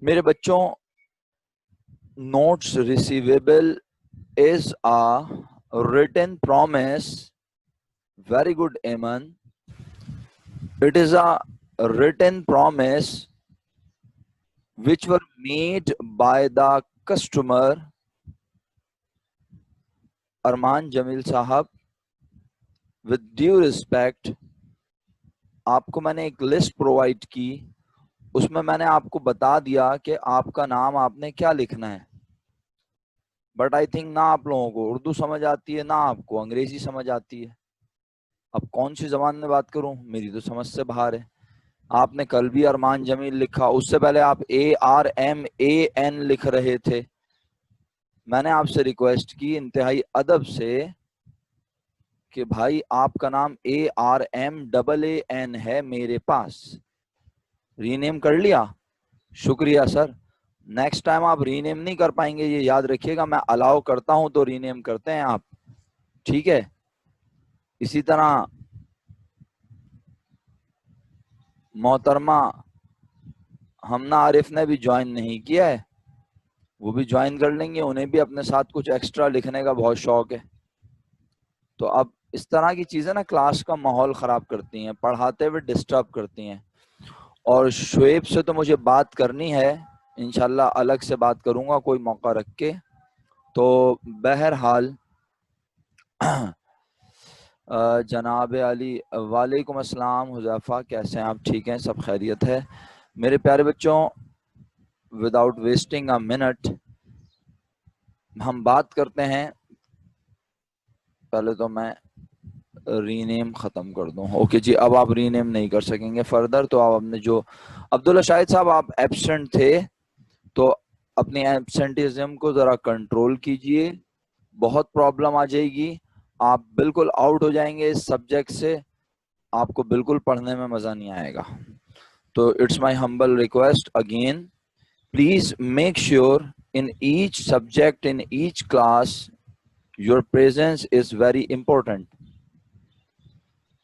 میرے بچوں notes receivable is a written promise. Very good, Aman. It is a written promise which were made by the customer. Arman Jamil Sahab, with due respect, آپ کو میں نے ایک list provide کی، اس میں میں نے آپ کو بتا دیا کہ آپ کا نام آپ نے کیا لکھنا ہے، بٹ آئی تھنک نہ آپ لوگوں کو اردو سمجھ آتی ہے نہ آپ کو انگریزی سمجھ آتی ہے. اب کون سی زبان میں بات کروں، میری تو سمجھ سے باہر ہے. آپ نے کل بھی ارمان جمیل لکھا، اس سے پہلے آپ ARMAN لکھ رہے تھے. میں نے آپ سے ریکویسٹ کی انتہائی ادب سے کہ بھائی آپ کا نام ARMAAN ہے میرے پاس، ری نیم کر لیا، شکریہ سر. نیکسٹ ٹائم آپ ری نیم نہیں کر پائیں گے، یہ یاد رکھیے گا. میں الاؤ کرتا ہوں تو ری نیم کرتے ہیں آپ، ٹھیک ہے. اسی طرح محترمہ ہمنا عارف نے بھی جوائن نہیں کیا ہے، وہ بھی جوائن کر لیں گے، انہیں بھی اپنے ساتھ کچھ ایکسٹرا لکھنے کا بہت شوق ہے. تو اب اس طرح کی چیزیں نا کلاس کا ماحول خراب کرتی ہیں، پڑھاتے ہوئے ڈسٹرب کرتی ہیں. اور شعیب سے تو مجھے بات کرنی ہے، انشاءاللہ الگ سے بات کروں گا کوئی موقع رکھ کے. تو بہرحال جناب علی، وعلیکم السلام حذیفہ، کیسے ہیں آپ؟ ٹھیک ہیں، سب خیریت ہے میرے پیارے بچوں. وداؤٹ ویسٹنگ اے منٹ ہم بات کرتے ہیں. پہلے تو میں ری نیم ختم کر دوں. اوکے جی، اب آپ ری نیم نہیں کر سکیں گے فردر. تو آپ نے جو عبداللہ شاہد صاحب آپ ایبسنٹ تھے تو اپنی ایبسنٹیزم کو ذرا کنٹرول کیجئے، بہت پرابلم آ جائے گی، آپ بالکل آؤٹ ہو جائیں گے اس سبجیکٹ سے، آپ کو بالکل پڑھنے میں مزہ نہیں آئے گا. تو it's my humble request again, please make sure in each subject, in each class, your presence is very important.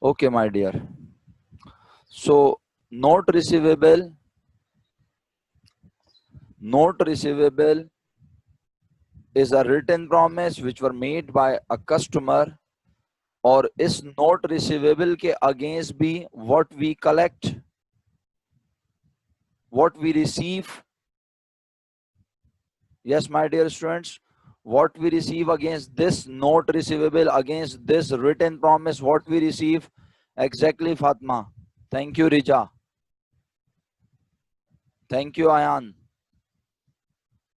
Okay, my dear. So, note receivable is a written promise which were made by a customer. اور اس note receivable کے against بھی what we collect, what we receive. Yes, my dear students, what we receive against this note receivable, against this written promise, what we receive exactly. Fatma, thank you. Rija, thank you. Ayan,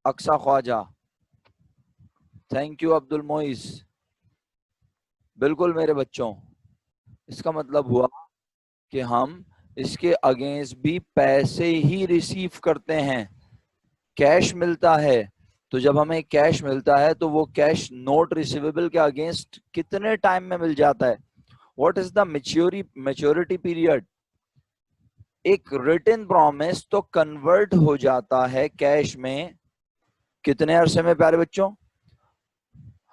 Aksa Khwaja, thank you. Abdul Moiz. بالکل میرے بچوں، اس کا مطلب ہوا کہ ہم اس کے against بھی پیسے ہی ریسیو کرتے ہیں. کیش ملتا ہے، تو جب ہمیں کیش ملتا ہے تو وہ کیش نوٹ ریسیویبل کے اگینسٹ کتنے ٹائم میں مل جاتا ہے؟ What is the maturity period? ایک ریٹن پرومس تو کنورٹ ہو جاتا ہے کیش میں کتنے عرصے میں پیارے بچوں؟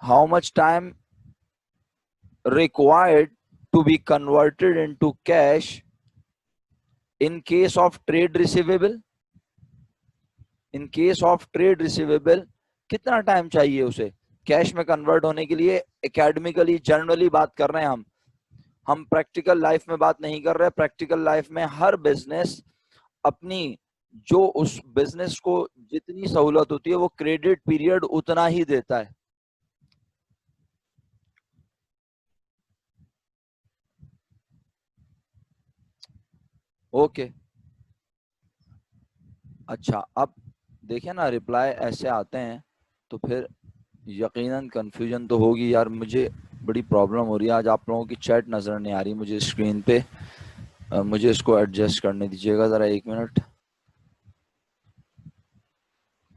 How much time required to be converted into cash in case of trade receivable? In case of trade receivable کتنا ٹائم چاہیے اسے کیش میں کنورٹ ہونے کے لیے؟ اکیڈمیکلی جنرلی بات کر رہے ہیں ہم پریکٹیکل لائف میں بات نہیں کر رہے. پریکٹیکل لائف میں ہر بزنس اپنی جو اس بزنس کو جتنی سہولت ہوتی ہے وہ کریڈٹ پیریڈ اتنا ہی دیتا ہے. اوکے اچھا، اب دیکھیں نا ریپلائی ایسے آتے ہیں تو پھر یقیناً کنفیوژن تو ہوگی. یار مجھے بڑی پرابلم ہو رہی ہے، آج آپ لوگوں کی چیٹ نظر نہیں آ رہی مجھے اسکرین پہ. مجھے اس کو ایڈجسٹ کرنے دیجیے گا ذرا 1 منٹ.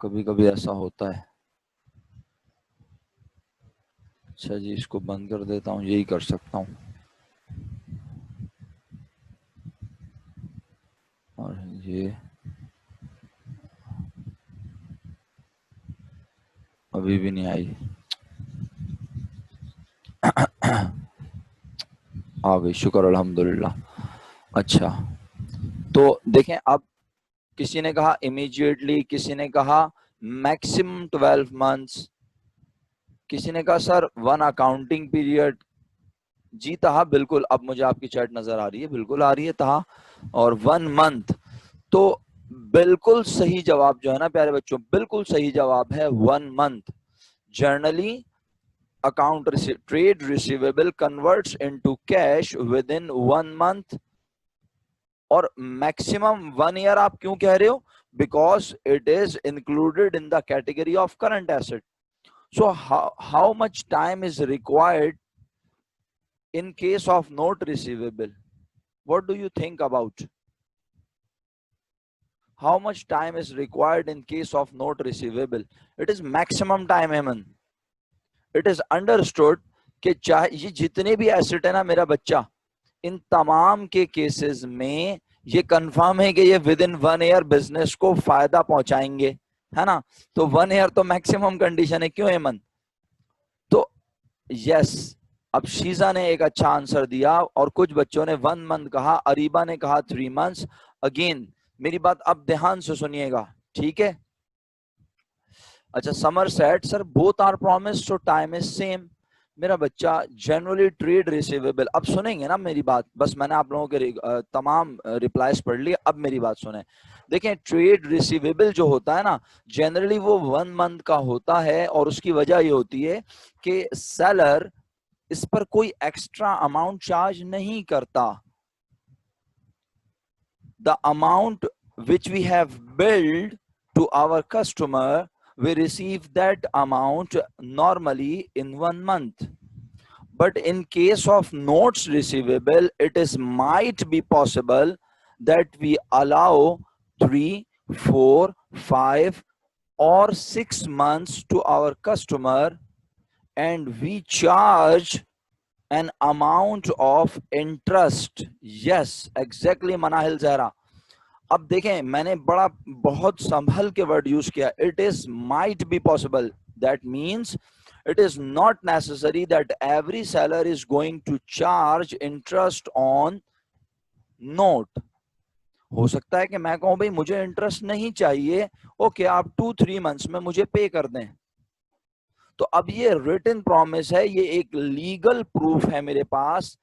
کبھی کبھی ایسا ہوتا ہے. اچھا جی، اس کو بند کر دیتا ہوں، یہی کر سکتا ہوں. اور یہ ابھی بھی نہیں آئی، آ گئی، شکر الحمدللہ. اچھا تو دیکھیں اب کسی نے کہا امیجیٹلی, کسی نے کہا میکسیمم 12 months, کسی نے کہا سر 1 اکاؤنٹنگ پیریڈ. جی تہا بالکل, اب مجھے آپ کی چیٹ نظر آ رہی ہے, بالکل آ رہی ہے تہا. اور 1 month, تو بالکل صحیح جواب جو ہے نا پیارے بچوں, بالکل صحیح جواب ہے 1 month. Generally account trade receivable converts into cash within 1 month, اور maximum 1 year آپ کیوں کہہ رہے ہو؟ Because it is included in the category of current asset. So how much time is required in case of note receivable? What do you think about? How much time is required in case of note receivable? It is maximum time, Aman. It is understood کہ چاہے یہ جتنے بھی asset ہے نا میرا بچہ, ان تمام کے کیسز میں یہ کنفرم ہے کہ یہ ود ان 1 year بزنس کو فائدہ پہنچائیں گے, ہے نا. تو 1 year تو میکسیمم کنڈیشن ہے, کیوں ایمن؟ تو یس, اب شیزا نے ایک اچھا آنسر دیا, اور کچھ بچوں نے 1 month کہا, اریبا نے کہا 3 months. اگین میری بات اب دھیان سے سنیے گا, ٹھیک ہے؟ اچھا, summer set sir both are promise so time is same. میرا بچہ جنرلی ٹریڈ ریسیویبل, اب سنیں گے نا میری بات, بس میں نے آپ لوگوں کے تمام ریپلائز پڑھ لی, اب میری بات سنیں. دیکھیں ٹریڈ ریسیویبل جو ہوتا ہے نا جنرلی وہ 1 month کا ہوتا ہے, اور اس کی وجہ یہ ہوتی ہے کہ سیلر اس پر کوئی ایکسٹرا اماؤنٹ چارج نہیں کرتا. The amount which we have billed to our customer, we receive that amount normally in 1 month. But in case of notes receivable, it is might be possible that we allow 3, 4, 5 or 6 months to our customer, and we charge an amount of interest. Yes, exactly Manahil Zahra. اب دیکھیں میں نے بہت سنبھل کے word use کیا, it is might be possible. That means it is not necessary that every seller is going to charge interest on note. ہو سکتا ہے کہ میں کہوں بھائی مجھے انٹرسٹ نہیں چاہیے, اوکے آپ 2-3 months میں مجھے پے کر دیں. تو اب یہ ریٹن پرومس ہے, یہ ایک لیگل پروف ہے میرے پاس.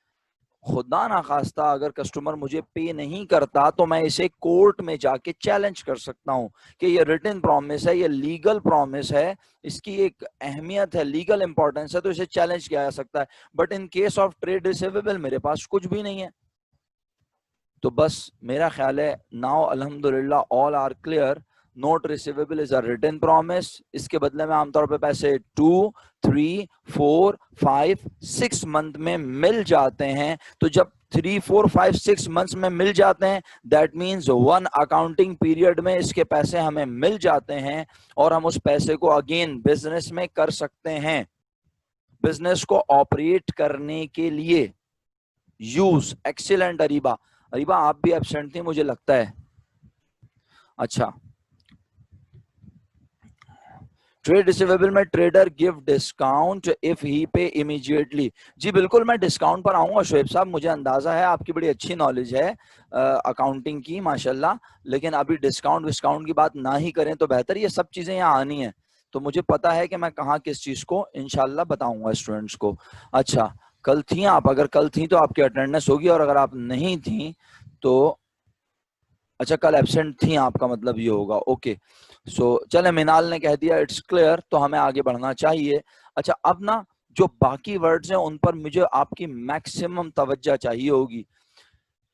خدا نخواستہ اگر کسٹمر مجھے پے نہیں کرتا تو میں اسے کورٹ میں جا کے چیلنج کر سکتا ہوں کہ یہ ریٹن پرومس ہے, یہ لیگل پرومس ہے, اس کی ایک اہمیت ہے, لیگل امپورٹنس ہے, تو اسے چیلنج کیا جا سکتا ہے. But in case of trade receivable میرے پاس کچھ بھی نہیں ہے. تو بس میرا خیال ہے ناؤ الحمدللہ all are clear. Note receivable is a written promise. اس کے بدلے میں عام طور پہ پیسے 2, 3, 4, 5, 6 month میں مل جاتے ہیں. تو جب 3, 4, 5, 6 months میں مل جاتے ہیں, دیٹ مینس 1 اکاؤنٹنگ پیریڈ میں اس کے پیسے ہمیں مل جاتے ہیں, اور ہم اس پیسے کو اگین بزنس میں کر سکتے ہیں, بزنس کو آپریٹ کرنے کے لیے یوز. ایکسیلنٹ اریبا. اریبا آپ بھی ایبسنٹ تھی مجھے لگتا ہے. اچھا, ٹریڈ ریسیویبل میں trader give discount if he pay immediately. جی بالکل میں ڈسکاؤنٹ پر آؤں گا شعیب صاحب, مجھے اندازہ ہے آپ کی بڑی اچھی نالج ہے اکاؤنٹنگ کی ماشاءاللہ, لیکن ابھی ڈسکاؤنٹ کی بات نہ ہی کریں تو بہتر. یہ سب چیزیں یہاں آنی ہیں تو مجھے پتا ہے کہ میں کہاں کس چیز کو انشاءاللہ بتاؤں گا اسٹوڈنٹس کو. اچھا کل تھیں آپ, اگر کل تھیں تو آپ کی اٹینڈنس ہوگی, اور اگر آپ نہیں تھیں تو اچھا کل ایبسنٹ تھیں آپ کا مطلب یہ ہوگا. اوکے سو چلے, مینال نے کہہ دیا اٹس کلیئر, تو ہمیں آگے بڑھنا چاہیے. اچھا اب نا جو باقی ورڈز ہیں ان پر مجھے آپ کی میکسیمم توجہ چاہیے ہوگی.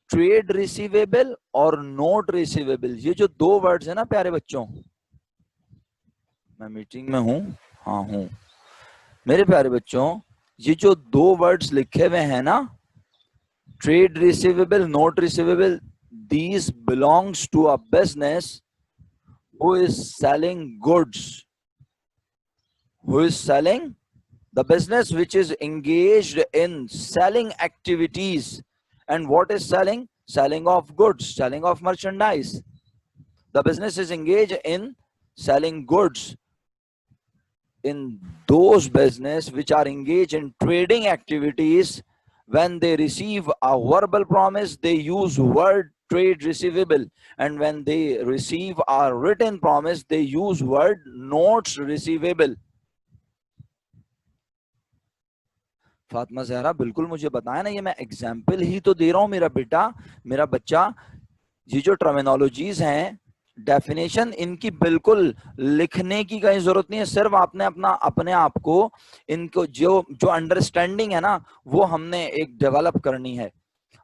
ٹریڈ ریسیویبل اور نوٹ ریسیویبل, یہ جو 2 ورڈز ہیں نا پیارے بچوں, میں میٹنگ میں ہوں, ہاں ہوں میرے پیارے بچوں, یہ جو 2 ورڈز لکھے ہوئے ہیں نا, trade receivable, note receivable, these belongs to a business who is selling goods. Who is selling? The business which is engaged in selling activities. And what is selling? Selling of goods, selling of merchandise. The business is engaged in selling goods. In those business which are engaged in trading activities, when they receive a verbal promise, they use word trade receivable, and when they receive a written promise they use word notes receivable. Fatima Zahra بالکل مجھے بتایا نا, یہ میں example ہی تو دے رہا ہوں میرا بیٹا, میرا بچہ. یہ جو ٹرمینالوجیز ہیں, ڈیفینیشن ان کی بالکل لکھنے کی کہیں ضرورت نہیں ہے, صرف آپ نے اپنے آپ کو ان کو جو انڈرسٹینڈنگ ہے نا وہ ہم نے ایک ڈیولپ کرنی ہے.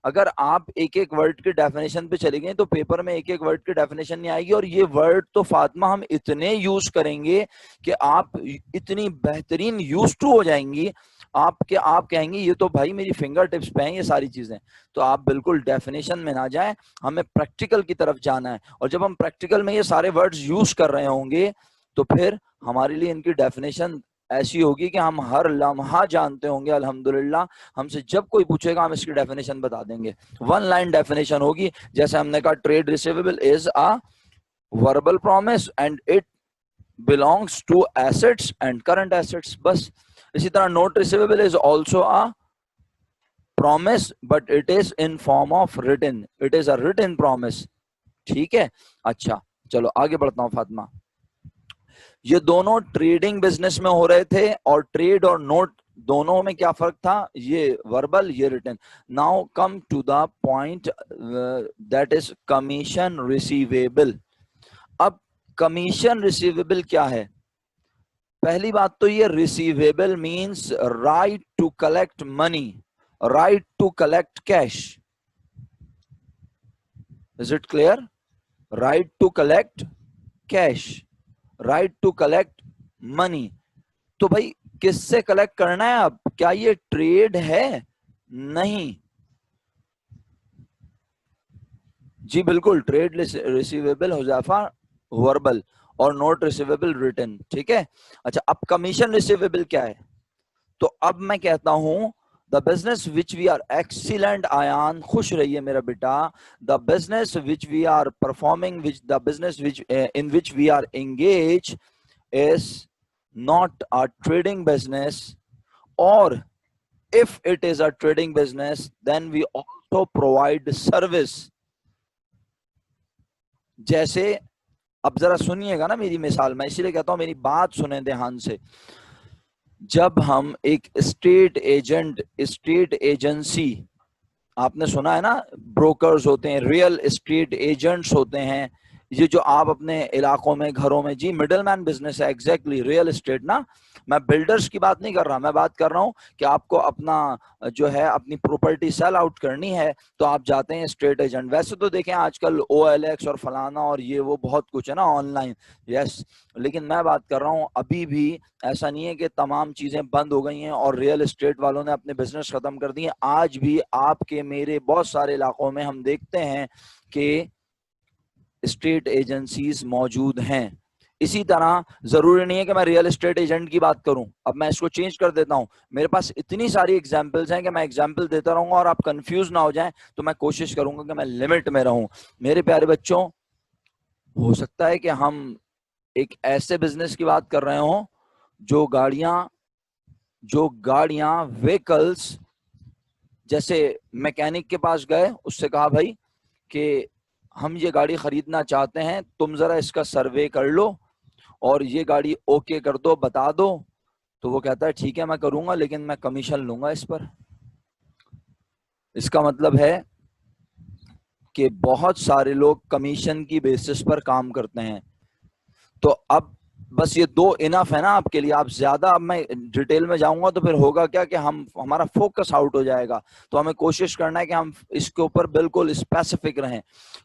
اگر آپ ایک ایک ورڈ کی ڈیفینیشن پہ چلے گئے تو پیپر میں ایک ایک ورڈ کی ڈیفینیشن نہیں آئے گی, اور یہ ورڈ تو فاطمہ ہم اتنے یوز کریں گے کہ آپ اتنی بہترین یوز ٹو ہو جائیں گی, آپ کہیں گے یہ تو بھائی میری فنگر ٹپس پہ ہیں یہ ساری چیزیں. تو آپ بالکل ڈیفینیشن میں نہ جائیں, ہمیں پریکٹیکل کی طرف جانا ہے, اور جب ہم پریکٹیکل میں یہ سارے ورڈز یوز کر رہے ہوں گے تو پھر ہمارے لیے ان کی ڈیفینیشن ایسی ہوگی کہ ہم ہر لمحہ جانتے ہوں گے. الحمدللہ ہم سے جب کوئی پوچھے گا ہم اس کی ڈیفینیشن بتا دیں گے, ون لائن ڈیفینیشن ہوگی. جیسے ہم نے کہا trade receivable is a verbal promise and it belongs to assets and current assets, بس. اسی طرح note receivable is also a promise but it is in form of written, it is a written promise. ٹھیک ہے, اچھا چلو آگے بڑھتا ہوں فاطمہ. یہ دونوں ٹریڈنگ بزنس میں ہو رہے تھے, اور ٹریڈ اور نوٹ دونوں میں کیا فرق تھا, یہ وربل یہ written. Now come to the point that is commission receivable. اب کمیشن ریسیویبل کیا ہے؟ پہلی بات تو یہ receivable means right to collect money, right to collect cash. Is it clear? Right to collect cash, right to collect money. تو بھائی کس سے کلیکٹ کرنا ہے اب؟ کیا یہ ٹریڈ ہے؟ نہیں جی بالکل, ٹریڈ ریسیویبل حذیفہ وربل اور نوٹ ریسیویبل ریٹن. ٹھیک ہے, اچھا اب کمیشن ریسیویبل کیا ہے؟ تو اب میں کہتا ہوں the business which we are excellent, آیان خوش رہیے میرا بیٹا, the business which we are performing, the business in which we are engaged is not a trading business, or if it is a trading business then we also provide service. جیسے اب ذرا سنیے گا نا میری مثال, میں اسی لیے کہتا ہوں میری بات سنیں دھیان سے. جب ہم ایک اسٹیٹ ایجنسی, آپ نے سنا ہے نا بروکرز ہوتے ہیں, ریئل اسٹیٹ ایجنٹس ہوتے ہیں, یہ جو آپ اپنے علاقوں میں گھروں میں, جی مڈل مین بزنس ہے ایگزیکٹلی ریئل اسٹیٹ نا. میں بلڈرز کی بات نہیں کر رہا, میں بات کر رہا ہوں کہ آپ کو اپنا جو ہے اپنی پراپرٹی سیل آؤٹ کرنی ہے تو آپ جاتے ہیں اسٹیٹ ایجنٹ. ویسے تو دیکھیں آج کل OLX اور فلانا اور یہ وہ بہت کچھ ہے نا آن لائن, یس, لیکن میں بات کر رہا ہوں ابھی بھی ایسا نہیں ہے کہ تمام چیزیں بند ہو گئی ہیں اور ریئل اسٹیٹ والوں نے اپنے بزنس ختم کر دیے. آج بھی آپ کے میرے بہت سارے علاقوں میں ہم دیکھتے ہیں کہ اسٹیٹ ایجنسیز موجود ہیں. اسی طرح ضروری نہیں ہے کہ میں ریئل اسٹیٹ ایجنٹ کی بات کروں, اب میں اس کو چینج کر دیتا ہوں. میرے پاس اتنی ساری ایگزامپلس ہیں کہ میں ایگزامپل دیتا رہوں گا اور آپ کنفیوز نہ ہو جائیں, تو میں کوشش کروں گا کہ میں لمٹ میں رہوں. میرے پیارے بچوں, ہو سکتا ہے کہ ہم ایک ایسے بزنس کی بات کر رہے ہوں جو گاڑیاں وہیکلز, جیسے میکینک کے پاس گئے, اس سے کہا بھائی کہ ہم یہ گاڑی خریدنا چاہتے ہیں, تم ذرا اس کا سروے کر لو اور یہ گاڑی اوکے کر دو, بتا دو. تو وہ کہتا ہے ٹھیک ہے میں کروں گا, لیکن میں کمیشن لوں گا اس پر. اس کا مطلب ہے کہ بہت سارے لوگ کمیشن کی بیسس پر کام کرتے ہیں. تو اب بس یہ دو انف ہے نا آپ کے لیے. آپ زیادہ اب میں ڈیٹیل میں جاؤں گا تو پھر ہوگا کیا کہ ہمارا فوکس آؤٹ ہو جائے گا. تو ہمیں کوشش کرنا ہے کہ ہم اس کے اوپر بالکل اسپیسیفک رہیں.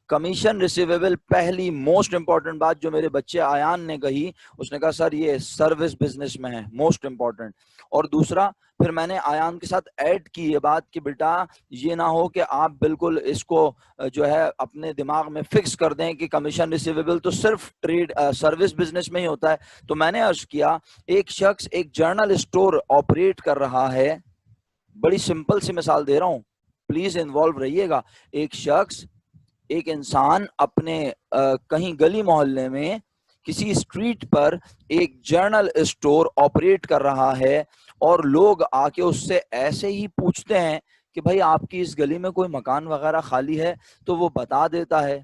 کمیشن ریسیویبل, پہلی موسٹ امپورٹنٹ بات جو میرے بچے آیان نے کہی, اس نے کہا سر یہ سروس بزنس میں ہے, موسٹ امپورٹنٹ. اور دوسرا پھر میں نے آیان کے ساتھ ایڈ کی یہ بات کہ بیٹا یہ نہ ہو کہ آپ بالکل اس کو جو ہے اپنے دماغ میں فکس کر دیں کہ کمیشن ریسیویبل تو صرف ٹریڈ سروس بزنس میں ہی ہوتا ہے. تو میں نے عرض کیا ایک شخص ایک جرنل اسٹور آپریٹ کر رہا ہے, بڑی سمپل سی مثال دے رہا ہوں, پلیز انوالو رہیے گا. ایک انسان اپنے کہیں گلی محلے میں کسی اسٹریٹ پر ایک جرنل اسٹور آپریٹ کر رہا ہے, اور لوگ آ کے اس سے ایسے ہی پوچھتے ہیں کہ بھائی آپ کی اس گلی میں کوئی مکان وغیرہ خالی ہے، تو وہ بتا دیتا ہے.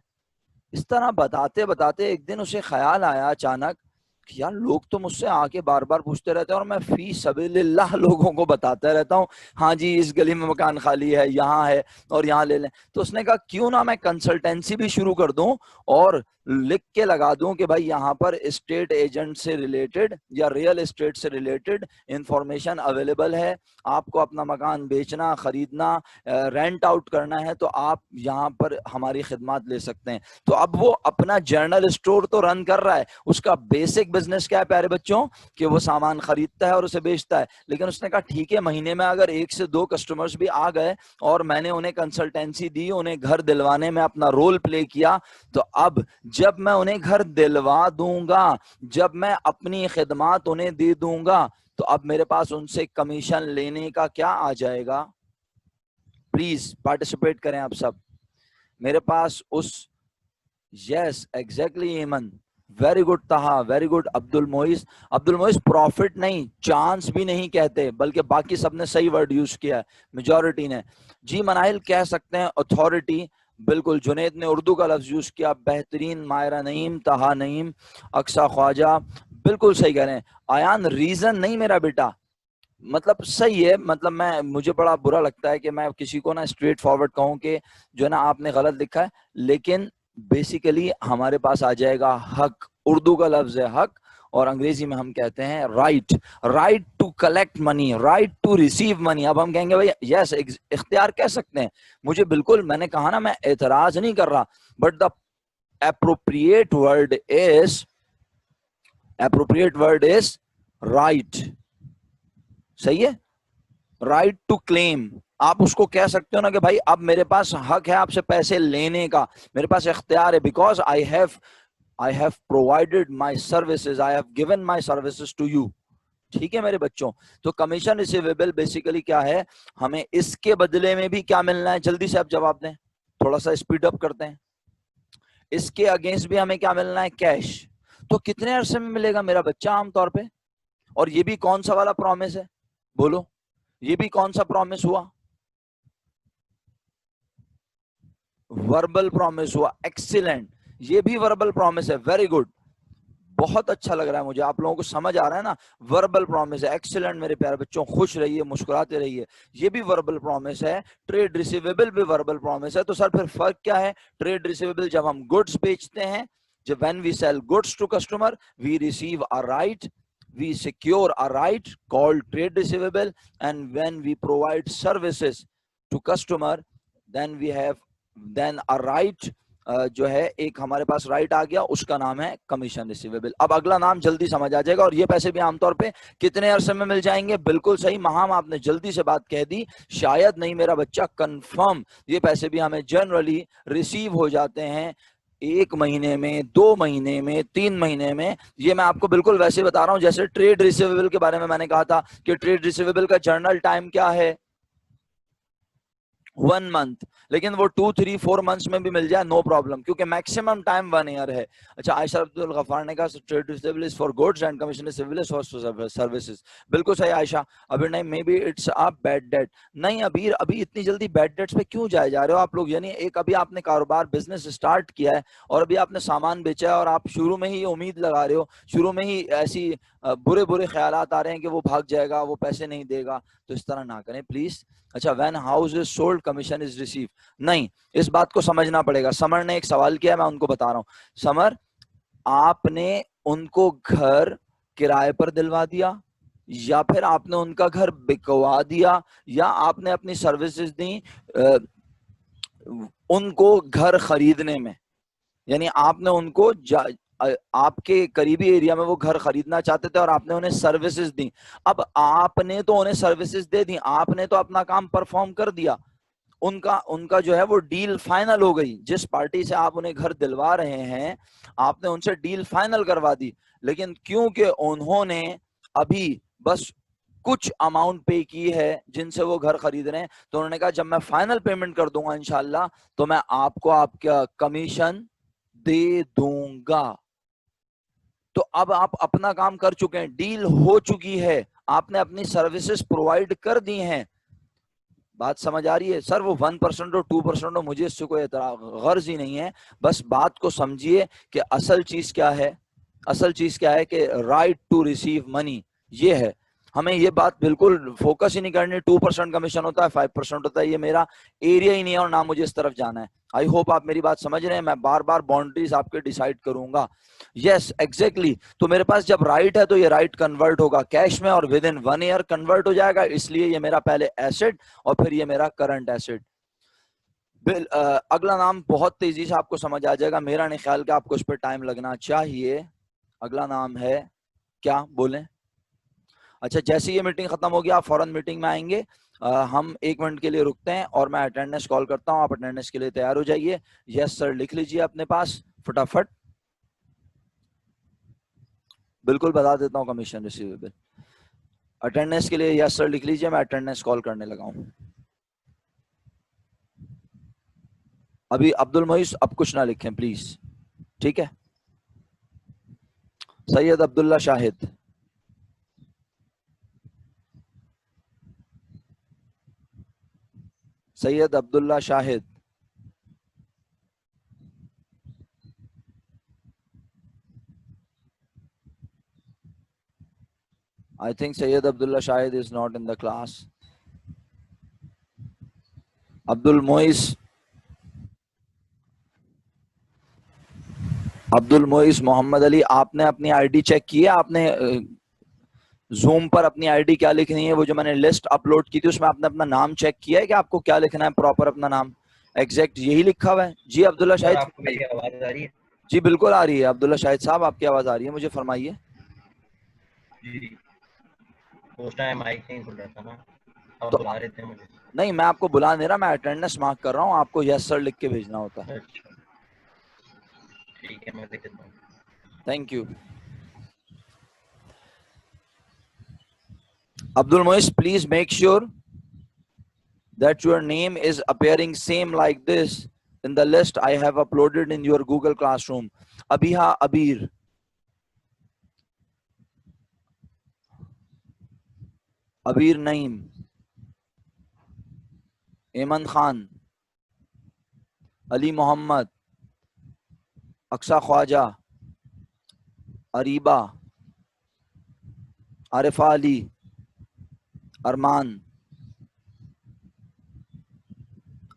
اس طرح بتاتے بتاتے ایک دن اسے خیال آیا اچانک کہ یار لوگ تو مجھ سے آ کے بار بار پوچھتے رہتے ہیں اور میں فی سبیل اللہ لوگوں کو بتاتا رہتا ہوں، ہاں جی اس گلی میں مکان خالی ہے، یہاں ہے اور یہاں لے لیں. تو اس نے کہا کیوں نہ میں کنسلٹینسی بھی شروع کر دوں اور لکھ کے لگا دوں کہ بھائی یہاں پر اسٹیٹ ایجنٹ سے ریلیٹڈ یا ریئل اسٹیٹ سے ریلیٹڈ انفارمیشن اویلیبل ہے. آپ کو اپنا مکان بیچنا، خریدنا، رینٹ آؤٹ کرنا ہے تو آپ یہاں پر ہماری خدمات لے سکتے ہیں. تو اب وہ اپنا جرنل اسٹور تو رن کر رہا ہے. اس کا بیسک بزنس کیا ہے پیارے بچوں؟ کہ وہ سامان خریدتا ہے اور اسے بیچتا ہے. لیکن اس نے کہا ٹھیک ہے، مہینے میں اگر 1 سے 2 کسٹمرز بھی آ گئے اور میں نے انہیں کنسلٹینسی دی، انہیں گھر دلوانے میں اپنا رول پلے کیا، تو اب جب میں انہیں گھر دلوا دوں گا، جب میں اپنی خدمات انہیں دے دوں گا، تو اب میرے پاس ان سے کمیشن لینے کا کیا آ جائے گا؟ پلیز پارٹیسپیٹ کریں آپ سب. میرے پاس اس yes exactly Aiman, very good Taha, very good Abdul Moiz. عبد المعیز پروفٹ نہیں، چانس بھی نہیں کہتے، بلکہ باقی سب نے صحیح ورڈ یوز کیا ہے، میجورٹی نے. جی منائل کہہ سکتے ہیں اتھارٹی، بالکل. جنید نے اردو کا لفظ یوز کیا، بہترین. مائرہ نعیم، تہا نعیم، اقصا خواجہ بالکل صحیح کہہ رہے ہیں. آیان ریزن نہیں میرا بیٹا، مطلب صحیح ہے. مطلب مجھے بڑا برا لگتا ہے کہ میں کسی کو نا اسٹریٹ فارورڈ کہوں کہ جو ہے نا آپ نے غلط لکھا ہے، لیکن بیسیکلی ہمارے پاس آ جائے گا حق. اردو کا لفظ ہے حق اور انگریزی میں ہم کہتے ہیں right. Right to collect money, right to receive money. اب ہم کہیں گے بھائی یس اختیار کہہ سکتے ہیں مجھے، بالکل. میں نے کہا نا میں اعتراض نہیں کر رہا، but the appropriate word is right. صحیح ہے، رائٹ ٹو کلیم. آپ اس کو کہہ سکتے ہو نا کہ بھائی اب میرے پاس حق ہے آپ سے پیسے لینے کا، میرے پاس اختیار ہے، because I have provided my services, I have given my services to you. ٹھیک ہے میرے بچوں. تو کمیشن ریسیویبل بیسیکلی کیا ہے؟ ہمیں اس کے بدلے میں بھی کیا ملنا ہے؟ جلدی سے آپ جواب دیں، تھوڑا سا اسپیڈ اپ کرتے ہیں. اس کے اگینسٹ بھی ہمیں کیا ملنا ہے؟ کیش. تو کتنے عرصے میں ملے گا میرا بچہ عام طور پہ؟ اور یہ بھی کون سا والا پرومس ہے؟ بولو، یہ بھی کون سا پرومس ہوا؟ وربل پرومس ہوا. ایکسیلنٹ، یہ بھی وربل پرومس ہے. ویری گڈ، بہت اچھا لگ رہا ہے مجھے، آپ لوگوں کو سمجھ آ رہا ہے نا. وربل پرومس ہے. ایکسیلنٹ میرے پیارے بچوں، خوش رہیے، مسکراتے رہیے. یہ بھی وربل پرومس ہے. ٹریڈ ریسیویبل بھی وربل پرومس ہے. تو سر پھر فرق کیا ہے؟ ٹریڈ ریسیویبل جب ہم گڈز بیچتے ہیں، جب when we sell goods to customer, we receive a right, we secure a right called trade receivable, and when we provide services to customer, then a right جو ہے ایک ہمارے پاس رائٹ آ گیا، اس کا نام ہے کمیشن ریسیویبل. اب اگلا نام جلدی سمجھ آ جائے گا. اور یہ پیسے بھی عام طور پہ کتنے عرصے میں مل جائیں گے؟ بالکل صحیح مہام، آپ نے جلدی سے بات کہہ دی. شاید نہیں میرا بچہ، کنفرم یہ پیسے بھی ہمیں جنرلی ریسیو ہو جاتے ہیں 1 مہینے میں، 2 مہینے میں، 3 مہینے میں. یہ میں آپ کو بالکل ویسے بتا رہا ہوں جیسے ٹریڈ ریسیویبل کے بارے میں نے کہا تھا کہ ٹریڈ ریسیویبل کا جرنل ٹائم کیا ہے؟ 1 month. لیکن وہ 2, 3, 4 months میں بھی مل جائے نو پرابلم، کیونکہ میکسیمم ٹائم 1 year ہے. اچھا، عائشہ عبد الغفار نے کہا trade receivable is for goods and commission receivable is for services. بالکل صحیح عائشہ. ابھی نہیں، maybe it's a bad debt. نہیں ابھی اتنی جلدی بیڈ ڈیٹس پہ کیوں جائے جا رہے ہو آپ لوگ؟ یعنی ایک ابھی آپ نے کاروبار بزنس اسٹارٹ کیا ہے اور ابھی آپ نے سامان بیچا ہے اور آپ شروع میں ہی امید لگا رہے ہو، شروع میں ہی ایسی برے خیالات آ رہے ہیں کہ وہ بھاگ جائے گا، وہ پیسے نہیں دے گا. تو اس طرح نہ کریں پلیز. اچھا، when house is sold commission is receive. نہیں، اس بات کو سمجھنا پڑے گا. سمر نے ایک سوال کیا، میں ان کو بتا رہا ہوں. سمر، آپ نے ان کو گھر کرائے پر دلوا دیا، یا پھر آپ نے ان کا گھر بکوا دیا، یا آپ نے اپنی سروسز دی ان کو گھر خریدنے میں؟ یعنی آپ نے ان کو آپ کے قریبی ایریا میں وہ گھر خریدنا چاہتے تھے اور آپ نے انہیں سروسز دی. اب آپ نے تو انہیں سروسز دے دی، آپ نے تو اپنا کام پرفارم کر دیا، ان کا جو ہے وہ ڈیل فائنل ہو گئی. جس پارٹی سے آپ انہیں گھر دلوا رہے ہیں آپ نے ان سے ڈیل فائنل کروا دی. لیکن کیونکہ انہوں نے ابھی بس کچھ اماؤنٹ پے کی ہے جن سے وہ گھر خرید رہے ہیں، تو انہوں نے کہا جب میں فائنل پیمنٹ کر دوں گا انشاءاللہ تو میں آپ کو آپ کا کمیشن دے دوں گا. تو اب آپ اپنا کام کر چکے ہیں، ڈیل ہو چکی ہے، آپ نے اپنی سروسز پرووائڈ کر دی ہیں. بات سمجھ آ رہی ہے سر؟ وہ 1% اور 2% ہو، مجھے اس سے کوئی غرض ہی نہیں ہے. بس بات کو سمجھیے کہ اصل چیز کیا ہے. اصل چیز کیا ہے کہ رائٹ ٹو ریسیو منی یہ ہے. ہمیں یہ بات بالکل فوکس ہی نہیں کرنی 2% کمیشن ہوتا ہے 5% ہوتا ہے، یہ میرا ایریا ہی نہیں ہے اور نہ مجھے اس طرف جانا ہے. آئی ہوپ آپ میری بات سمجھ رہے ہیں. میں بار بار باؤنڈریز آپ کے ڈیسائیڈ کروں گا. Yes exactly. تو میرے پاس جب رائٹ ہے تو یہ رائٹ کنورٹ ہوگا کیش میں اور ود ان 1 ایئر کنورٹ ہو جائے گا. اس لیے یہ میرا پہلے ایسٹ اور پھر یہ میرا کرنٹ ایسٹ. اگلا نام بہت تیزی سے آپ کو سمجھ آ جائے گا، میرا نہیں خیال کہ آپ کو اس پہ ٹائم لگنا چاہیے. اگلا نام ہے کیا بولیں؟ اچھا جیسے یہ میٹنگ ختم ہوگی آپ فوراً میٹنگ میں آئیں گے. ہم 1 منٹ کے لیے رکتے ہیں اور میں اٹینڈنس کال کرتا ہوں. آپ اٹینڈنس کے لیے تیار ہو جائیے. یس سر لکھ لیجیے اپنے پاس فٹافٹ. بالکل بتا دیتا ہوں کمیشن ریسیویبل. اٹینڈنس کے لیے یس سر لکھ لیجیے. میں اٹینڈنس کال کرنے لگا ہوں. ابھی عبد المعیز اب کچھ نہ لکھیں پلیز، ٹھیک ہے؟ سید عبداللہ شاہد. سید عبداللہ شاہد. I think Sayyid Abdullah Shahid is not in the class. Abdul Moiz محمد علی، آپ نے اپنی آئی ڈی چیک کی ہے؟ آپ نے زوم پر اپنی آئی ڈی کیا لکھنی ہے؟ وہ جو میں نے لسٹ اپلوڈ کی تھی اس میں آپ نے اپنا نام چیک کیا ہے کہ آپ کو کیا لکھنا ہے پراپر اپنا نام؟ ایگزیکٹ یہی لکھا ہوا ہے جی عبداللہ شاہد. آپ کو میری آواز آ رہی ہے؟ جی بالکل آ رہی ہے عبداللہ شاہد صاحب، آپ کی آواز آ رہی ہے مجھے، فرمائیے. جی اس ٹائم مائک نہیں کھل رہا تھا نا، آپ تو بلا رہے تھے مجھے. نہیں میں آپ کو بلا نہیں رہا، میں اٹینڈنس مارک کر رہا ہوں. آپ کو یس سر لکھ کے بھیجنا ہوتا ہے. اچھا ٹھیک ہے میں لکھ دیتا ہوں. Thank you. Abdul Mois, please make sure that your name is appearing same like this in the list I have uploaded in your Google Classroom. Abiha Abir. Abir Naeem. Ayman Khan. Ali Muhammad. Aqsa Khwaja. Ariba. Arifa Ali. Arman.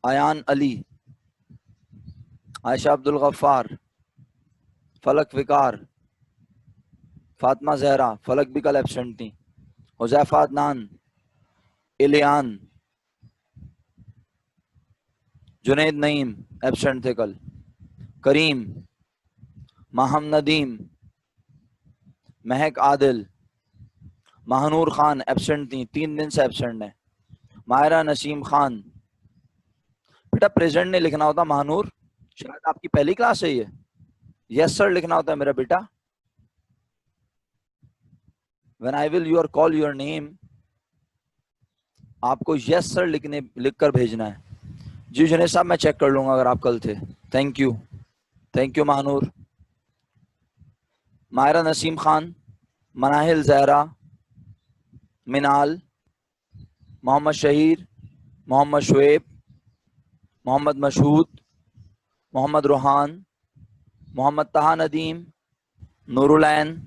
Ayan Ali. Aisha Abdul Ghaffar. Falak Vikar. Fatima Zahra, Falak بھی کل absent تھی. Huzaifa Adnan. Alyan. Junaid Naeem absent تھے کل. کریم. ماہم ندیم. مہک عادل. Mehnoor Khan absent تھیں، 3 دن سے absent ہیں. ماہرہ نسیم خان. بیٹا present نہیں لکھنا ہوتا مہنور، شاید آپ کی پہلی کلاس ہے یہ. یس سر لکھنا ہوتا ہے میرا بیٹا. when I will call your name آپ کو یس سر لکھ کر بھیجنا ہے. جی جنید صاحب میں چیک کر لوں گا اگر آپ کل تھے. Thank you. Thank you Mehnoor. Mahira Naseem Khan. Manahil Zahra. Manal. Muhammad Shaheer. Muhammad Shoaib. Muhammad Mashhood. Muhammad Rohan. Muhammad Taha Nadeem. Noor ul Ain.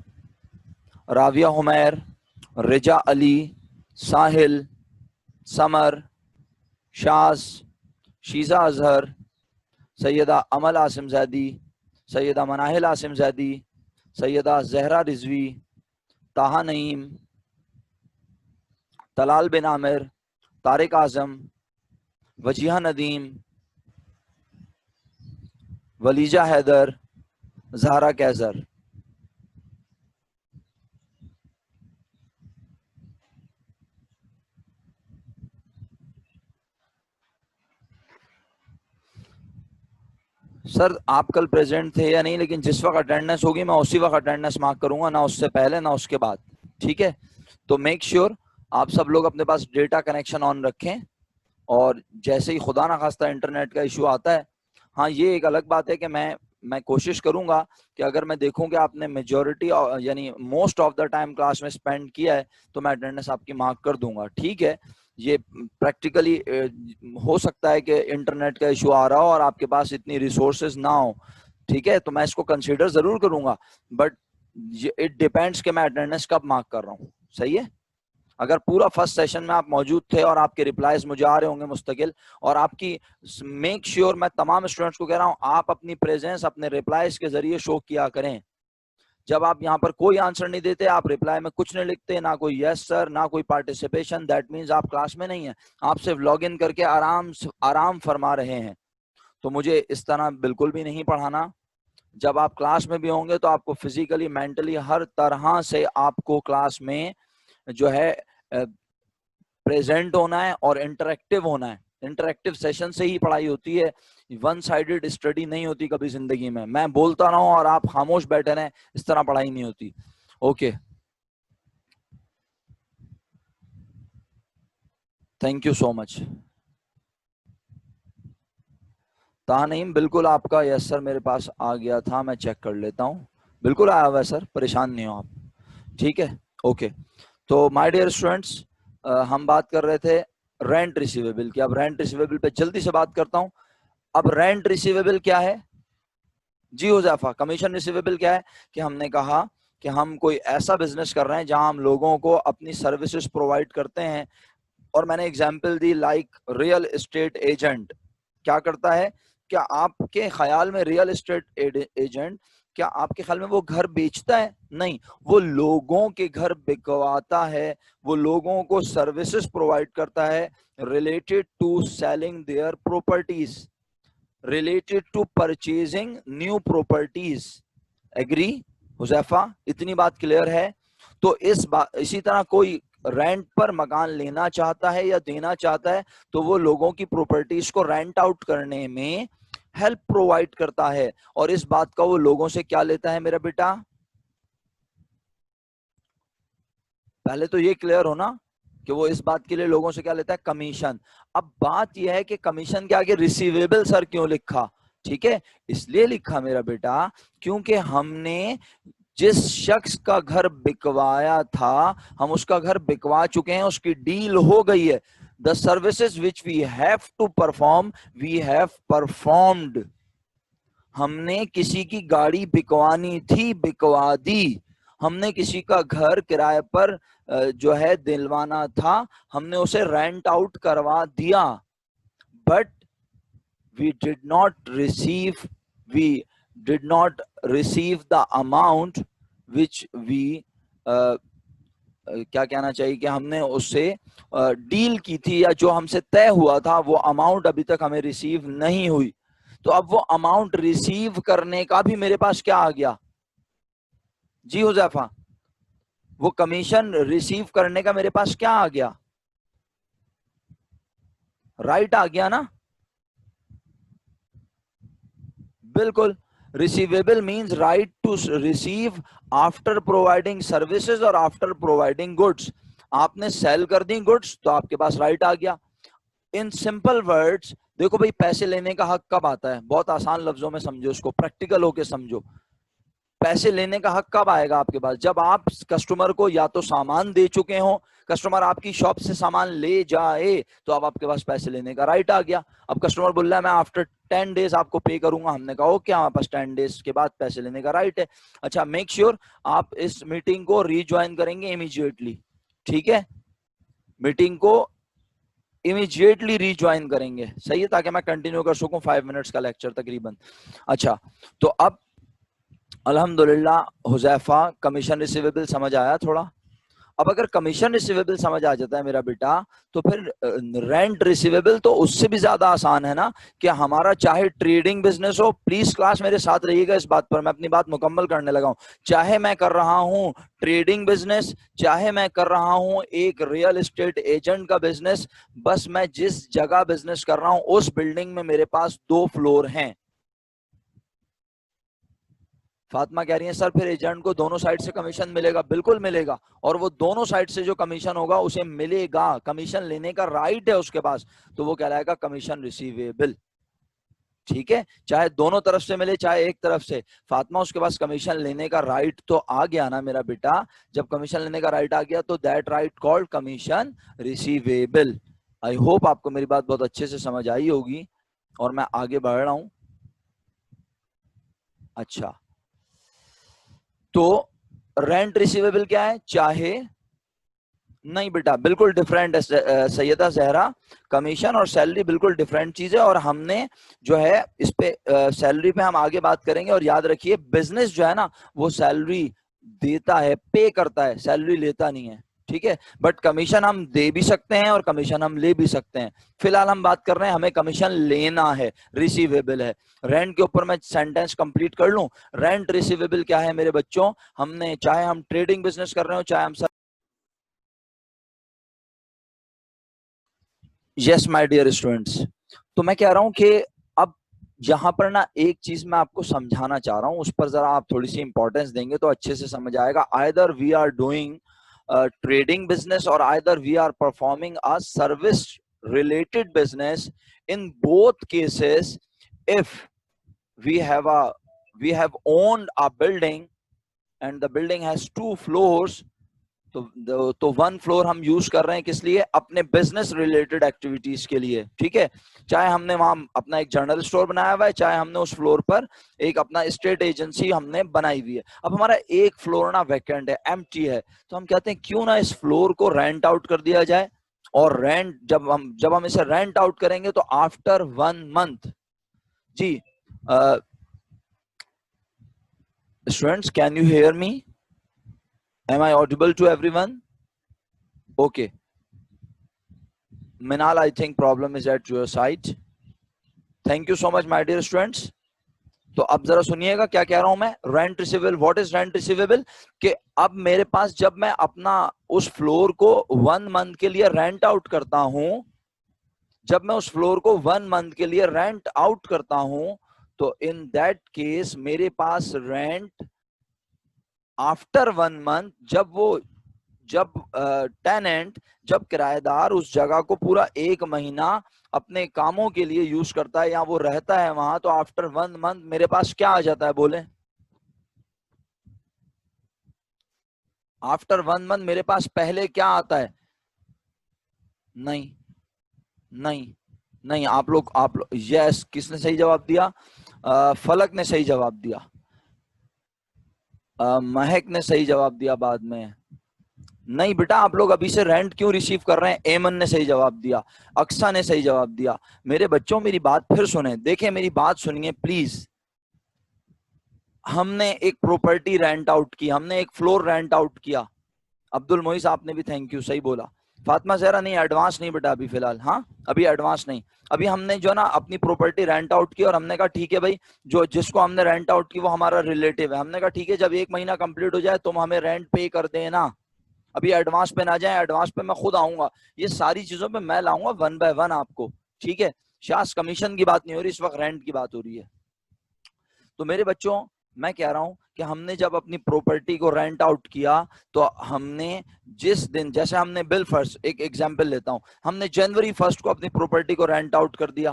Raviya Humair. رجا علی. ساحل. سمر. شاز. شیزہ اظہر. سیدہ امل عاصم زیدی. سیدہ مناہل عاصم زیدی. سیدہ زہرا رضوی. طاہا نعیم. طلال بن عامر. طارق اعظم. وجیہہ ندیم. ولیجہ حیدر. زہرا کیزر. سر آپ کل پریزنٹ تھے یا نہیں، لیکن جس وقت اٹینڈنس ہوگی میں اسی وقت اٹینڈنس مارک کروں گا، نہ اس سے پہلے نہ اس کے بعد. ٹھیک ہے؟ تو میک شیور آپ سب لوگ اپنے پاس ڈیٹا کنیکشن آن رکھیں. اور جیسے ہی خدا نہ خواستہ انٹرنیٹ کا ایشو آتا ہے، ہاں یہ ایک الگ بات ہے کہ میں کوشش کروں گا کہ اگر میں دیکھوں کہ آپ نے میجورٹی یعنی most of the time class میں اسپینڈ کیا ہے تو میں اٹینڈنس آپ کی مارک کر دوں گا. ٹھیک ہے؟ یہ پریکٹیکلی ہو سکتا ہے کہ انٹرنیٹ کا ایشو آ رہا ہو اور آپ کے پاس اتنی ریسورسز نہ ہو, ٹھیک ہے, تو میں اس کو کنسیڈر ضرور کروں گا, بٹ اٹ ڈیپینڈس کہ میں اٹینڈنس کب مارک کر رہا ہوں. صحیح ہے. اگر پورا فرسٹ سیشن میں آپ موجود تھے اور آپ کے ریپلائز مجھے آ رہے ہوں گے مستقل, اور آپ کی میک شیور, میں تمام اسٹوڈنٹس کو کہہ رہا ہوں, آپ اپنی پریزنس اپنے ریپلائز کے ذریعے شو کیا کریں. جب آپ یہاں پر کوئی آنسر نہیں دیتے, آپ ریپلائی میں کچھ نہیں لکھتے, نہ کوئی یس سر, نہ کوئی پارٹیسپیشن, دیٹ مینز آپ کلاس میں نہیں ہیں, آپ صرف لاگ ان کر کے آرام فرما رہے ہیں. تو مجھے اس طرح بالکل بھی نہیں پڑھانا. جب آپ کلاس میں بھی ہوں گے تو آپ کو فزیکلی, مینٹلی, ہر طرح سے آپ کو کلاس میں جو ہے پریزنٹ ہونا ہے اور انٹریکٹیو ہونا ہے. انٹریکٹیو سیشن سے ہی پڑھائی ہوتی ہے, ون سائیڈڈ اسٹڈی نہیں ہوتی کبھی زندگی میں. میں بولتا رہا ہوں اور آپ خاموش بیٹھے رہیں, اس طرح پڑھائی نہیں ہوتی. اوکے, تھینک یو سو مچ. تانعیم, بالکل آپ کا یس سر میرے پاس آ گیا تھا, میں چیک کر لیتا ہوں. بالکل آیا ہوا ہے سر, پریشان نہیں ہو آپ, ٹھیک ہے. اوکے, تو مائی ڈیئر اسٹوڈینٹس, ہم بات کر رہے تھے رینٹ ریسیویبل کی. اب رینٹ ریسیویبل پہ جلدی سے بات کرتا ہوں. اب رینٹ ریسیویبل کیا ہے جی حذیفہ؟ کمیشن ریسیویبل کیا ہے کہ ہم نے کہا کہ ہم کوئی ایسا بزنس کر رہے ہیں جہاں ہم لوگوں کو اپنی سروسز پرووائڈ کرتے ہیں, اور میں نے اگزامپل دی لائک ریئل اسٹیٹ ایجنٹ. کیا کرتا ہے؟ کیا آپ کے خیال میں ریئل اسٹیٹ ایجنٹ, کیا آپ کے خیال میں وہ گھر بیچتا ہے؟ نہیں, وہ لوگوں کے گھر بکواتا ہے, وہ لوگوں کو سروسز پرووائڈ کرتا ہے related to selling their properties, related to purchasing new properties. Agree Huzaifa? اتنی بات کلیئر ہے؟ تو اسی طرح کوئی رینٹ پر مکان لینا چاہتا ہے یا دینا چاہتا ہے تو وہ لوگوں کی پراپرٹیز کو رینٹ آؤٹ کرنے میں ہیلپ پرووائڈ کرتا ہے, اور اس بات کا وہ لوگوں سے کیا لیتا ہے میرا بیٹا؟ پہلے تو یہ کلیئر ہونا کہ وہ اس بات کے لیے لوگوں سے کیا لیتا ہے؟ کمیشن. اب بات یہ ہے کہ کمیشن کے آگے ریسیویبل سر کیوں لکھا؟ ٹھیک ہے, اس لیے لکھا میرا بیٹا کیونکہ ہم نے جس شخص کا گھر بکوایا تھا, ہم اس کا گھر بکوا چکے ہیں, اس کی ڈیل ہو گئی ہے. The services which we have to perform, we have performed. ہم نے کسی کی گاڑی بکوانی تھی, بکوا دی. ہم نے کسی کا گھر کرائے پر جو ہے دلوانا تھا, ہم نے اسے رینٹ آؤٹ کروا دیا. But we did not receive the amount which we کیا کہنا چاہیے کہ ہم نے اس سے ڈیل کی تھی, یا جو ہم سے طے ہوا تھا وہ اماؤنٹ ابھی تک ہمیں ریسیو نہیں ہوئی. تو اب وہ اماؤنٹ ریسیو کرنے کا بھی میرے پاس کیا آ گیا جی حذیفہ؟ وہ کمیشن ریسیو کرنے کا میرے پاس کیا آ گیا؟ رائٹ آ گیا نا؟ بالکل. Receivable means right to receive after providing services اور آفٹر پرووائڈنگ گڈس. آپ نے سیل کر دی گڈس تو آپ کے پاس رائٹ آ گیا. ان سمپل ورڈز دیکھو بھائی, پیسے لینے کا حق کب آتا ہے؟ بہت آسان لفظوں میں سمجھو اس کو, پریکٹیکل ہو کے سمجھو. پیسے لینے کا حق کب آئے گا آپ کے پاس؟ جب آپ کسٹمر کو یا تو سامان دے چکے ہوں, کسٹمر آپ کی شاپ سے سامان لے جائے تو اب آپ کے پاس پیسے لینے کا رائٹ آ گیا. اب کسٹمر بول رہا ہے میں آفٹر 10 days آپ کو پے کروں گا, ہم نے کہا اوکے, ہمارے پاس 10 days کے بعد پیسے لینے کا رائٹ ہے. اچھا, میک شیور آپ اس میٹنگ کو ری جوائن کریں گے امیجیٹلی, ٹھیک ہے؟ میٹنگ کو امیجیٹلی ری جوائن کریں گے, صحیح ہے, تاکہ میں کنٹینیو کر سکوں 5 منٹس کا لیکچر تقریباً. اچھا, تو اب الحمدللہ حذیفہ کمیشن ریسیویبل سمجھ آیا تھوڑا؟ اب اگر کمیشن ریسیویبل سمجھ آ جاتا ہے میرا بیٹا, تو پھر رینٹ ریسیویبل تو اس سے بھی زیادہ آسان ہے نا, کہ ہمارا چاہے trading business who. Please class میرے ساتھ رہیے گا اس بات پر, میں اپنی بات مکمل کرنے لگا ہوں. چاہے میں کر رہا ہوں ٹریڈنگ بزنس, چاہے میں کر رہا ہوں ایک ریئل اسٹیٹ ایجنٹ کا بزنس, بس میں جس جگہ بزنس کر رہا ہوں اس بلڈنگ میں میرے پاس 2 فلور ہیں. فاطمہ کہہ رہی ہیں سر پھر ایجنٹ کو دونوں سائڈ سے کمیشن ملے گا؟ بالکل ملے گا, اور وہ دونوں سائڈ سے جو کمیشن ہوگا اسے ملے گا. کمیشن لینے کا رائٹ ہے اس کے پاس, تو وہ کہلائے گا کمیشن ریسیویبل. ٹھیک ہے, چاہے دونوں طرف سے ملے چاہے ایک طرف سے. فاطمہ اس کے پاس کمیشن لینے کا رائٹ تو آ گیا نا میرا بیٹا؟ جب کمیشن لینے کا رائٹ آ گیا تو that right called commission receivable. I hope آپ کو میری بات بہت اچھے سے سمجھ آئی ہوگی اور میں آگے بڑھ رہا ہوں. اچھا, تو رینٹ ریسیویبل کیا ہے؟ چاہے نہیں بیٹا, بالکل ڈفرینٹ ہے سیدہ زہرا. کمیشن اور سیلری بالکل ڈفرینٹ چیز ہے, اور ہم نے جو ہے اس پہ سیلری پہ ہم آگے بات کریں گے. اور یاد رکھیے بزنس جو ہے نا وہ سیلری دیتا ہے, پے کرتا ہے, سیلری لیتا نہیں ہے, ٹھیک ہے. بٹ کمیشن ہم دے بھی سکتے ہیں اور کمیشن ہم لے بھی سکتے ہیں. فی الحال ہم بات کر رہے ہیں ہمیں کمیشن لینا ہے, ریسیویبل ہے. رینٹ کے اوپر میں سینٹینس کمپلیٹ کر لوں. رینٹ ریسیویبل کیا ہے میرے بچوں؟ ہم نے چاہے ہم ٹریڈنگ بزنس کر رہے ہو, چاہے ہم یس مائی ڈیئر اسٹوڈینٹس, تو میں کہہ رہا ہوں کہ اب یہاں پر نا ایک چیز میں آپ کو سمجھانا چاہ رہا ہوں, اس پر ذرا آپ تھوڑی سی امپورٹینس دیں گے تو اچھے سے سمجھ آئے گا. either we are doing trading business or either we are performing a service related business. In both cases, if we have owned a building and the building has 2 floors, تو 1 فلور ہم use کر رہے ہیں کس لیے؟ اپنے business related activities کے لیے, ٹھیک ہے. چاہے ہم نے وہاں اپنا ایک جنرل اسٹور بنایا ہوا ہے, چاہے ہم نے اس فلور پر ایک اپنا اسٹیٹ ایجنسی ہم نے بنائی ہوئی ہے. اب ہمارا ایک فلور نا ویکینٹ ہے, ایمپٹی ہے, تو ہم کہتے ہیں کیوں نہ اس فلور کو رینٹ آؤٹ کر دیا جائے. اور رینٹ جب ہم اسے رینٹ آؤٹ کریں گے تو آفٹر 1 month, جی students can you hear me? Am I audible to everyone? Okay. Minal, I think problem is at your side. Thank you so much, my dear students. تو اب ذرا سنیے گا کیا کہہ رہا ہوں میں. Rent receivable, what is rent receivable? کہ اب میرے پاس جب میں اپنا اس فلور کو 1 month کے لیے رینٹ آؤٹ کرتا ہوں, جب میں اس فلور کو 1 month کے لیے رینٹ آؤٹ کرتا ہوں, تو ان دیٹ کیس میرے پاس رینٹ آفٹر 1 month, جب ٹیننٹ, جب کرایہ دار اس جگہ کو پورا 1 مہینہ اپنے کاموں کے لیے یوز کرتا ہے یا وہ رہتا ہے وہاں, تو آفٹر 1 month میرے پاس کیا آ جاتا ہے؟ بولیں. آفٹر 1 month میرے پاس پہلے کیا آتا ہے؟ نہیں, آپ لوگ یس, کس نے صحیح جواب دیا؟ فلک نے صحیح جواب دیا, مہک نے صحیح جواب دیا بعد میں. نہیں بیٹا, آپ لوگ ابھی سے رینٹ کیوں ریسیو کر رہے ہیں؟ ایمن نے صحیح جواب دیا, اکسا نے صحیح جواب دیا. میرے بچوں میری بات پھر سنیں, دیکھیں میری بات سنیے پلیز. ہم نے ایک پراپرٹی رینٹ آؤٹ کی, ہم نے ایک فلور رینٹ آؤٹ کیا. عبد المعیز آپ نے بھی تھینک یو, صحیح بولا. فاطمہ زہرا نہیں, ایڈوانس نہیں بیٹا ابھی فی الحال, ہاں ابھی ایڈوانس نہیں. ابھی ہم نے جو نا اپنی پراپرٹی رینٹ آؤٹ کی اور ہم نے کہا ٹھیک ہے بھائی, جو جس کو ہم نے رینٹ آؤٹ کی وہ ہمارا ریلیٹیو ہے. ہم نے کہا ٹھیک ہے, جب 1 مہینہ کمپلیٹ ہو جائے تم ہمیں رینٹ پے کر دینا, ابھی ایڈوانس پہ نہ جائیں, ایڈوانس پہ میں خود آؤں گا. یہ ساری چیزوں پہ میں لاؤں گا 1 by 1 آپ کو, ٹھیک ہے. شاس کمیشن کی بات نہیں ہو رہی اس وقت, رینٹ کی بات ہو رہی ہے. تو میرے بچوں میں کہہ رہا ہوں کہ ہم نے جب اپنی پراپرٹی کو رینٹ آؤٹ کیا تو ہم نے جس دن, جیسے ہم نے بل فرسٹ, ایک ایگزامپل لیتا ہوں, ہم نے جنوری 1 کو اپنی پراپرٹی کو رینٹ آؤٹ کر دیا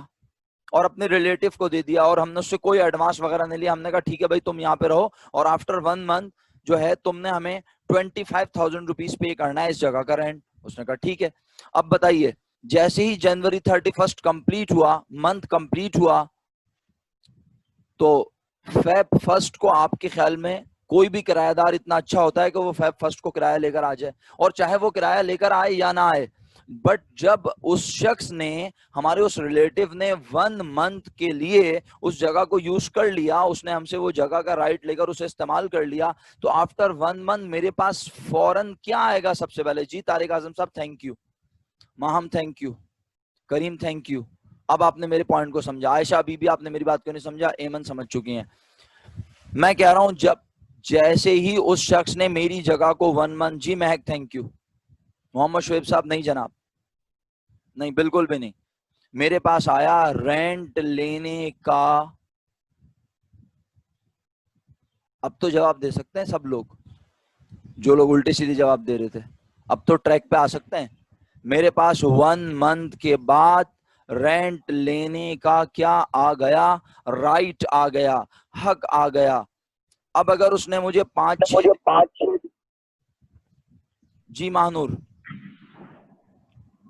اور اپنے ریلیٹیو کو دے دیا, اور ہم نے اس سے کوئی ایڈوانس وغیرہ نہیں لیا. ہم نے کہا ٹھیک ہے بھائی تم یہاں پہ رہو, اور آفٹر 1 month جو ہے تم نے ہمیں 25,000 روپیز پے کرنا ہے اس جگہ کا رینٹ. اس نے کہا ٹھیک ہے. اب بتائیے, جیسے ہی جنوری 31 کمپلیٹ ہوا, منتھ کمپلیٹ ہوا, تو فیب 1 کو آپ کے خیال میں کوئی بھی کرایہ دار اتنا اچھا ہوتا ہے کہ وہ فیب 1 کو کرایہ لے کر آ جائے, اور چاہے وہ کرایہ لے کر آئے یا نہ آئے. بٹ جب اس شخص نے, ہمارے اس ریلیٹیو نے 1 month کے لیے اس جگہ کو یوز کر لیا, اس نے ہم سے وہ جگہ کا رائٹ لے کر اسے استعمال کر لیا, تو آفٹر 1 month میرے پاس فوراً کیا آئے گا؟ سب سے پہلے, جی Tariq Azam Sahab thank you, Maham thank you, Karim thank you. اب آپ نے میرے پوائنٹ کو سمجھا. عائشہ بی بی آپ نے میری بات کیوں نہیں سمجھا؟ ایمن سمجھ چکی ہیں. میں کہہ رہا ہوں جب جیسے ہی اس شخص نے میری جگہ کو 1 month, جی مہک تھینک یو. محمد شعیب صاحب نہیں جناب, نہیں بالکل بھی نہیں. میرے پاس آیا رینٹ لینے کا, اب تو جواب دے سکتے ہیں سب لوگ, جو لوگ الٹی سیدھی جواب دے رہے تھے اب تو ٹریک پہ آ سکتے ہیں. میرے پاس 1 month کے بعد رینٹ لینے کا کیا آ گیا؟ رائٹ آ گیا, حق آ گیا. اب اگر اس نے مجھے 5-6, جی Mahnoor,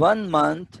1 month,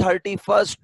31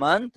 month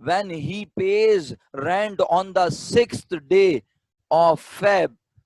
when he pays rent on the 6th day of Feb,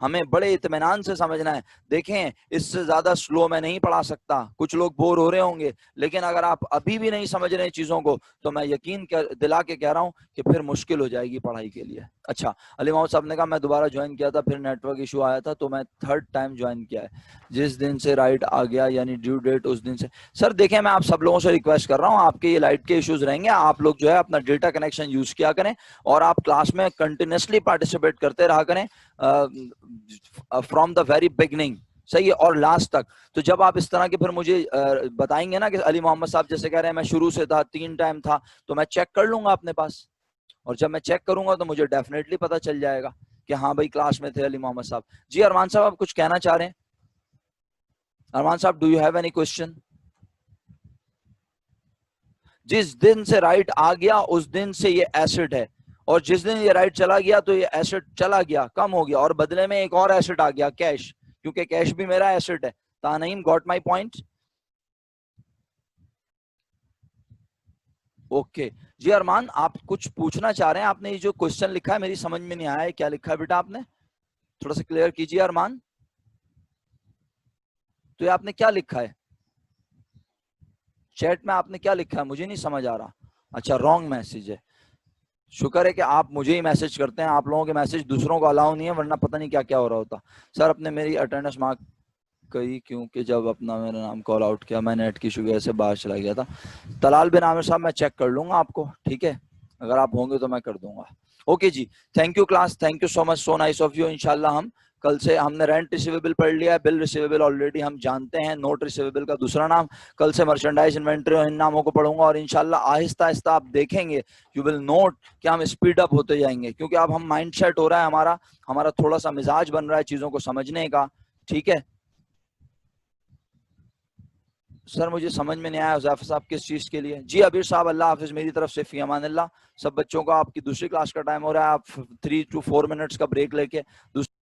ہمیں بڑے اطمینان سے سمجھنا ہے. دیکھیں اس سے زیادہ سلو میں نہیں پڑھا سکتا, کچھ لوگ بور ہو رہے ہوں گے, لیکن اگر آپ ابھی بھی نہیں سمجھ رہے چیزوں کو تو میں یقین دلا کے کہہ رہا ہوں کہ پھر مشکل ہو جائے گی پڑھائی کے لیے. اچھا, علی محمد صاحب نے کہا میں دوبارہ جوائن کیا تھا, پھر نیٹ ورک ایشو آیا تھا تو میں 3rd ٹائم جوائن کیا ہے. جس دن سے رائٹ آ گیا یعنی ڈیو ڈیٹ اس دن سے. سر دیکھیں میں آپ سب لوگوں سے ریکویسٹ کر رہا ہوں, آپ کے یہ لائٹ کے ایشوز رہیں گے, آپ لوگ جو ہے اپنا ڈیٹا کنیکشن یوز کیا کریں اور آپ کلاس میں کنٹینیوسلی پارٹیسپیٹ کرتے رہا کریں فرام دا ویری بگننگ, صحیح ہے, اور لاسٹ تک. تو جب آپ اس طرح کے پھر مجھے بتائیں گے نا کہ علی محمد صاحب جیسے کہہ رہے ہیں میں شروع سے تھا 3 ٹائم تھا, تو میں چیک کر لوں گا اپنے پاس, اور جب میں چیک کروں گا تو مجھے ڈیفینیٹلی پتا چل جائے گا کہ ہاں بھائی کلاس میں تھے علی محمد صاحب. جی ارمان صاحب آپ کچھ کہنا چاہ رہے ہیں؟ ارمان صاحب do you have any question? جس دن سے رائٹ آ گیا اس دن سے یہ ایسٹ ہے, اور جس دن یہ رائٹ چلا گیا تو یہ ایسٹ چلا گیا, کم ہو گیا, اور بدلے میں ایک اور ایسٹ آ گیا کیش, کیونکہ کیش بھی میرا ایسٹ ہے. تانعیم گاٹ مائی پوائنٹ؟ اوکے. جی ارمان آپ کچھ پوچھنا چاہ رہے ہیں؟ آپ نے یہ جو کوشچن لکھا ہے میری سمجھ میں نہیں آیا ہے, کیا لکھا ہے بیٹا آپ نے؟ تھوڑا سا کلیئر کیجیے ارمان. تو یہ آپ نے کیا لکھا ہے چیٹ میں؟ آپ نے کیا لکھا ہے مجھے نہیں سمجھ آ رہا. اچھا رانگ میسج ہے. شکر ہے کہ آپ مجھے ہی میسج کرتے ہیں, آپ لوگوں کے میسج دوسروں کو الاؤ نہیں ہے, ورنہ پتہ نہیں کیا کیا ہو رہا ہوتا. سر اپنے میری اٹینڈنس مارک گئی کیونکہ جب اپنا میرا نام کال آؤٹ کیا میں نیٹ کی وجہ سے باہر چلا گیا تھا. طلال بن عامر صاحب میں چیک کر لوں گا آپ کو, ٹھیک ہے, اگر آپ ہوں گے تو میں کر دوں گا. اوکے جی, thank you class, thank you so much, so nice of you. انشاءاللہ ہم کل سے, ہم نے رینٹ ریسیویبل پڑھ لیا ہے, بل ریسیویبل آلریڈی ہم جانتے ہیں, نوٹ ریسیویبل کا دوسرا نام, کل سے مرچنڈائز انوینٹری اور ان ناموں کو پڑھوں گا, اور انشاءاللہ آہستہ آہستہ آپ دیکھیں گے یو ول نوٹ کہ ہم اسپیڈ اپ ہوتے جائیں گے, کیونکہ اب ہم مائنڈ سیٹ ہو رہا ہے ہمارا تھوڑا سا مزاج بن رہا ہے چیزوں کو سمجھنے کا, ٹھیک ہے. سر مجھے سمجھ میں نہیں آیا حذیفہ صاحب کس چیز کے لیے. جی ابیر صاحب اللہ حافظ, میری طرف سے فی امان اللہ. سب بچوں کا آپ کی دوسری کلاس کا ٹائم ہو رہا ہے, آپ 3 to 4 منٹس کا بریک لے کے